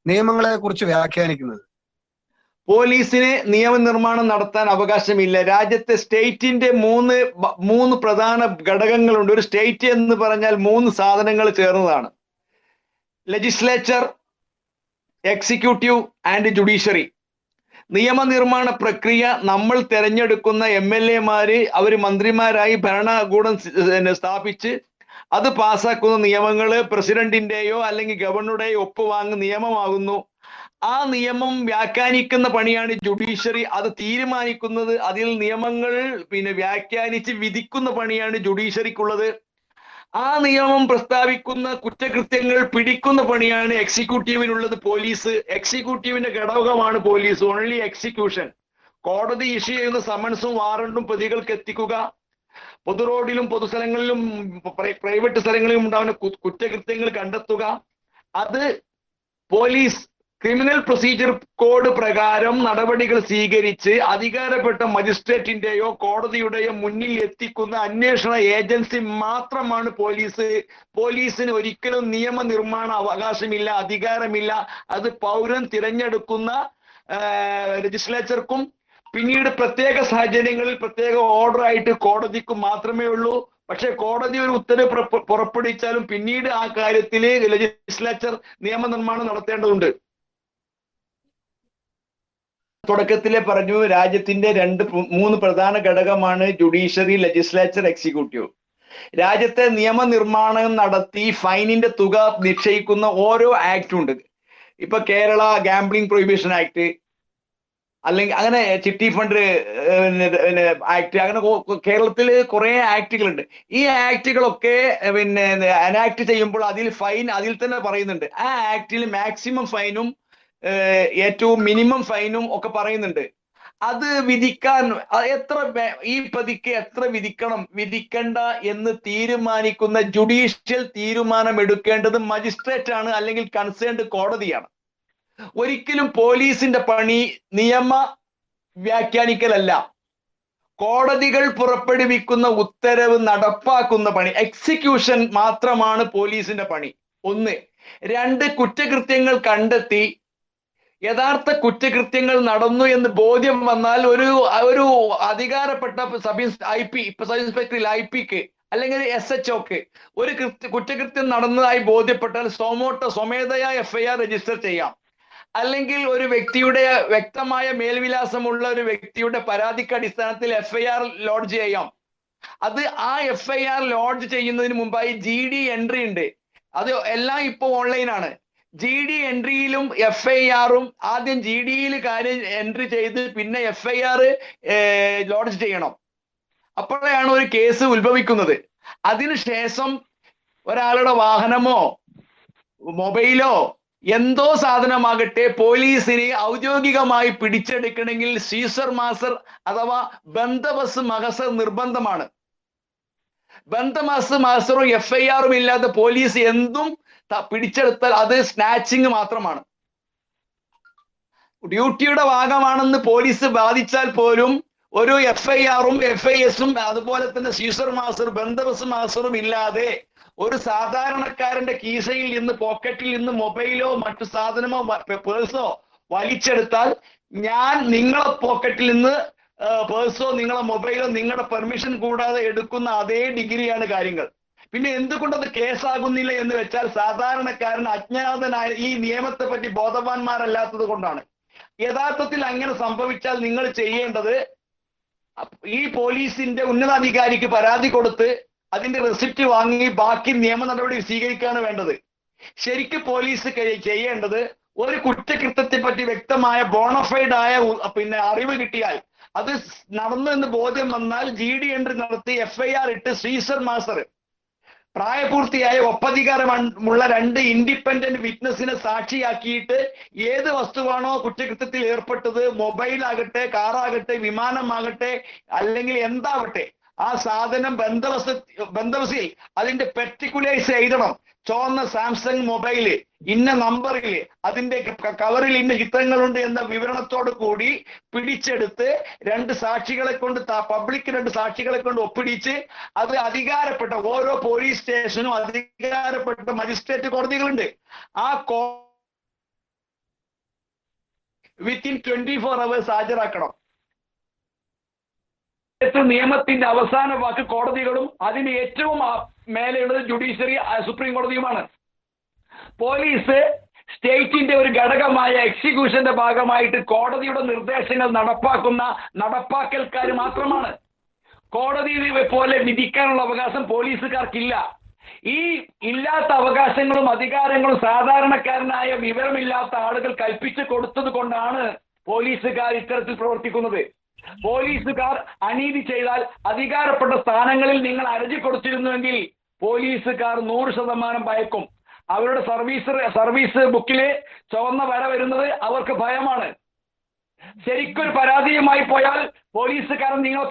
നിയമങ്ങളെ കുറിച്ച് വ്യാഖ്യാനിക്കുന്നത്? പോലീസിന് നിയമനിർമ്മാണം നടത്താൻ അവകാശമില്ല. രാജ്യത്തെ സ്റ്റേറ്റിന്റെ മൂന്ന് പ്രധാന ഘടകങ്ങളുണ്ട്. ഒരു സ്റ്റേറ്റ് എന്ന് പറഞ്ഞാൽ 3 സാധനങ്ങൾ ചേർന്നതാണ്: ലെജിസ്ലേച്ചർ, എക്സിക്യൂട്ടീവ് ആൻഡ് ജുഡീഷ്യറി. നിയമനിർമ്മാണ പ്രക്രിയ നമ്മൾ തെരഞ്ഞെടുക്കുന്ന MLA-മാര് അവർ മന്ത്രിമാരായി ഭരണകൂടം സ്ഥാപിച്ച് അത് പാസ്സാക്കുന്ന നിയമങ്ങൾ പ്രസിഡന്റിന്റെയോ അല്ലെങ്കിൽ ഗവർണറുടെയോ ഒപ്പ് വാങ്ങുന്ന നിയമമാകുന്നു. ആ നിയമം വ്യാഖ്യാനിക്കുന്ന പണിയാണ് ജുഡീഷ്യറി. അത് തീരുമാനിക്കുന്നത്, അതിൽ നിയമങ്ങൾ വ്യാഖ്യാനിച്ച് വിധിക്കുന്ന പണിയാണ് ജുഡീഷ്യറിക്കുള്ളത്. ആ നിയമം പ്രസ്താവിക്കുന്ന കുറ്റകൃത്യങ്ങൾ പിടിക്കുന്ന പണിയാണ് എക്സിക്യൂട്ടീവിനുള്ളത്, പോലീസ്. എക്സിക്യൂട്ടീവിന്റെ ഘടകമാണ് പോലീസ്. Only execution. കോടതി ഇഷ്യൂ ചെയ്യുന്ന സമൻസും വാറണ്ടും പ്രതികൾക്ക് എത്തിക്കുക, പൊതു റോഡിലും പൊതുസ്ഥലങ്ങളിലും പ്രൈവറ്റ് സ്ഥലങ്ങളിലും ഉണ്ടാവുന്ന കുറ്റകൃത്യങ്ങൾ കണ്ടെത്തുക, അത് പോലീസ് ക്രിമിനൽ പ്രൊസീജിയർ കോഡ് പ്രകാരം നടപടികൾ സ്വീകരിച്ച് അധികാരപ്പെട്ട മജിസ്ട്രേറ്റിന്റെയോ കോടതിയുടെയോ മുന്നിൽ എത്തിക്കുന്ന അന്വേഷണ ഏജൻസി മാത്രമാണ് പോലീസ്. പോലീസിന് ഒരിക്കലും നിയമനിർമ്മാണ അവകാശമില്ല, അധികാരമില്ല. അത് പൗരൻ തിരഞ്ഞെടുക്കുന്ന ലെജിസ്ലേച്ചർക്കും പിന്നീട് പ്രത്യേക സാഹചര്യങ്ങളിൽ പ്രത്യേക ഓർഡർ ആയിട്ട് കോടതിക്കും മാത്രമേ ഉള്ളൂ. പക്ഷെ കോടതി ഒരു ഉത്തരവ് പുറപ്പെടുവിച്ചാലും പിന്നീട് ആ കാര്യത്തിൽ ലെജിസ്ലേച്ചർ നിയമനിർമ്മാണം നടത്തേണ്ടതുണ്ട്. തുടക്കത്തിലെ പറഞ്ഞു, രാജ്യത്തിന്റെ 3 പ്രധാന ഘടകമാണ് ജുഡീഷ്യറി, ലെജിസ്ലേച്ചർ, എക്സിക്യൂട്ടീവ്. രാജ്യത്തെ നിയമനിർമ്മാണം നടത്തി ഫൈനിന്റെ തുക നിശ്ചയിക്കുന്ന ഓരോ ആക്ട് ഉണ്ട്. ഇപ്പൊ കേരള ഗാംബ്ലിംഗ് പ്രൊഹിബിഷൻ ആക്ട്, അല്ലെങ്കിൽ അങ്ങനെ ചിട്ടി ഫണ്ട് ആക്ട്, അങ്ങനെ കേരളത്തിൽ കുറെ ആക്ടുകളുണ്ട്. ഈ ആക്ടുകളൊക്കെ അനാക്ട് ചെയ്യുമ്പോൾ അതിൽ ഫൈൻ അതിൽ തന്നെ പറയുന്നുണ്ട്. ആ ആക്ടിൽ മാക്സിമം ഫൈനും ഏറ്റവും മിനിമം ഫൈനും ഒക്കെ പറയുന്നുണ്ട്. അത് വിധിക്കാൻ ഈ പ്രതിക്ക് എത്ര വിധിക്കണ്ട എന്ന് തീരുമാനിക്കുന്ന ജുഡീഷ്യൽ തീരുമാനം എടുക്കേണ്ടത് മജിസ്ട്രേറ്റ് ആണ്, അല്ലെങ്കിൽ കൺസേൺഡ് കോടതിയാണ്. ഒരിക്കലും പോലീസിന്റെ പണി നിയമ വ്യാഖ്യാനിക്കലല്ല. കോടതികൾ പുറപ്പെടുവിക്കുന്ന ഉത്തരവ് നടപ്പാക്കുന്ന പണി, എക്സിക്യൂഷൻ മാത്രമാണ് പോലീസിന്റെ പണി. 1. 2, കുറ്റകൃത്യങ്ങൾ കണ്ടെത്തി യഥാർത്ഥ കുറ്റകൃത്യങ്ങൾ നടന്നു എന്ന് ബോധ്യം വന്നാൽ ഒരു അധികാരപ്പെട്ട സബ് ഇൻസ്പെക്ടർ IP-ക്ക് അല്ലെങ്കിൽ SHO-ക്ക് ഒരു കുറ്റകൃത്യം നടന്നതായി ബോധ്യപ്പെട്ടാൽ സ്വമേധയാ FIR രജിസ്റ്റർ ചെയ്യാം. അല്ലെങ്കിൽ ഒരു വ്യക്തിയുടെ വ്യക്തമായ മേൽവിലാസമുള്ള ഒരു വ്യക്തിയുടെ പരാതിക്ക് അടിസ്ഥാനത്തിൽ FIR ലോഡ്ജ് ചെയ്യാം. അത് ആ FIR ലോഡ്ജ് ചെയ്യുന്നതിന് മുമ്പായി GD എൻട്രി ഉണ്ട്. അത് എല്ലാം ഇപ്പോൾ ഓൺലൈനാണ്. GD എൻട്രിയിലും FIR-ഉം ആദ്യം GD-യിൽ കാര്യം എൻട്രി ചെയ്ത് പിന്നെ FIR ലോഡ്ജ് ചെയ്യണം. അപ്പോഴാണ് ഒരു കേസ് ഉത്ഭവിക്കുന്നത്. അതിനുശേഷം ഒരാളുടെ വാഹനമോ മൊബൈലോ എന്തോ സാധനമാകട്ടെ പോലീസിന് ഔദ്യോഗികമായി പിടിച്ചെടുക്കണമെങ്കിൽ സീസർ മാസർ അഥവാ ബന്ദബസ് മഹസർ നിർബന്ധമാണ്. ബന്ദബസ് മഹസറും FIR-ഉം ഇല്ലാതെ പോലീസ് എന്തും പിടിച്ചെടുത്താൽ അത് സ്നാച്ചിങ് മാത്രമാണ്. ഡ്യൂട്ടിയുടെ ഭാഗമാണെന്ന് പോലീസ് ബാധിച്ചാൽ പോലും ഒരു FIR-ഉം FIS-ഉം അതുപോലെ തന്നെ സീസർ മാസർ ബന്ദബസ് മാസറും ഇല്ലാതെ ഒരു സാധാരണക്കാരന്റെ കീശയിൽ നിന്ന് പോക്കറ്റിൽ നിന്ന് മൊബൈലോ മറ്റു സാധനമോ പേഴ്സോ വലിച്ചെടുത്താൽ ഞാൻ നിങ്ങളെ പോക്കറ്റിൽ നിന്ന് പേഴ്സോ നിങ്ങളെ മൊബൈലോ നിങ്ങളുടെ പെർമിഷൻ കൂടാതെ എടുക്കുന്ന അതേ ഡിഗ്രിയാണ് കാര്യങ്ങൾ. പിന്നെ എന്തുകൊണ്ടത് കേസാകുന്നില്ല എന്ന് വെച്ചാൽ സാധാരണക്കാരൻ അജ്ഞാതനായ ഈ നിയമത്തെ പറ്റി ബോധവാന്മാരല്ലാത്തത് കൊണ്ടാണ്. യഥാർത്ഥത്തിൽ അങ്ങനെ സംഭവിച്ചാൽ നിങ്ങൾ ചെയ്യേണ്ടത് ഈ പോലീസിന്റെ ഉന്നതാധികാരിക്ക് പരാതി കൊടുത്ത് അതിന്റെ റെസിപ്റ്റ് വാങ്ങി ബാക്കി നിയമ നടപടി സ്വീകരിക്കുകയാണ് വേണ്ടത്. ശരിക്കും പോലീസ് ചെയ്യേണ്ടത് ഒരു കുറ്റകൃത്യത്തെ പറ്റി വ്യക്തമായ ബോണഫൈഡ് ആയ അറിവ് കിട്ടിയാൽ, അത് നടന്നു എന്ന് ബോധ്യം വന്നാൽ GD എൻട്രി നടത്തി FIR ഇട്ട് സീസർ മാസ്റ്റർ പ്രായപൂർത്തിയായ ഒപ്പധികാരമുള്ള 2 ഇൻഡിപെൻഡന്റ് വിറ്റ്നസിനെ സാക്ഷിയാക്കിയിട്ട് ഏത് വസ്തുവാണോ കുറ്റകൃത്യത്തിൽ ഏർപ്പെട്ടത്, മൊബൈൽ ആകട്ടെ, കാറാകട്ടെ, വിമാനമാകട്ടെ, അല്ലെങ്കിൽ എന്താവട്ടെ, ആ സാധനം ബന്ദവസിൽ അതിന്റെ പെർട്ടിക്കുലേഴ്സ് എഴുതണം. ചുവന്ന സാംസങ് മൊബൈല് ഇന്ന നമ്പറിൽ അതിന്റെ കവറിൽ ഇന്ന ചിത്രങ്ങളുണ്ട് എന്ന വിവരണത്തോട് കൂടി പിടിച്ചെടുത്ത് 2 സാക്ഷികളെ കൊണ്ട് പബ്ലിക് 2 സാക്ഷികളെ കൊണ്ട് ഒപ്പിടിച്ച് അത് അധികാരപ്പെട്ട ഓരോ പോലീസ് സ്റ്റേഷനും അധികാരപ്പെട്ട മജിസ്ട്രേറ്റ് കോടതികളുണ്ട്. ആ വിത്തിൻ 24 hours ഹാജരാക്കണം. നിയമത്തിന്റെ അവസാന വാക്ക് കോടതികളും അതിന് ഏറ്റവും മേലെയുള്ളത് ജുഡീഷ്യറി സുപ്രീം കോടതിയുമാണ്. പോലീസ് സ്റ്റേറ്റിന്റെ ഒരു ഘടകമായ എക്സിക്യൂഷന്റെ ഭാഗമായിട്ട് കോടതിയുടെ നിർദ്ദേശങ്ങൾ നടപ്പാക്കൽക്കാർ മാത്രമാണ്. കോടതി പോലെ വിധിക്കാനുള്ള അവകാശം പോലീസുകാർക്കില്ല. ഈ ഇല്ലാത്ത അവകാശങ്ങളും അധികാരങ്ങളും സാധാരണക്കാരനായ വിവരമില്ലാത്ത ആളുകൾ കൽപ്പിച്ചു കൊടുത്തത് കൊണ്ടാണ് പോലീസുകാർ ഇത്തരത്തിൽ പ്രവർത്തിക്കുന്നത്. പോലീസുകാർ അനീതി ചെയ്താൽ അധികാരപ്പെട്ട സ്ഥാനങ്ങളിൽ നിങ്ങൾ അരജി കൊടുത്തിരുന്നുവെങ്കിൽ പോലീസുകാർ 100% ഭയക്കും. അവരുടെ സർവീസ് ബുക്കില് ചുവന്ന വര വരുന്നത് അവർക്ക് ഭയമാണ്. ശരിക്കൊരു പരാതിയുമായി പോയാൽ പോലീസുകാരൻ നിങ്ങൾ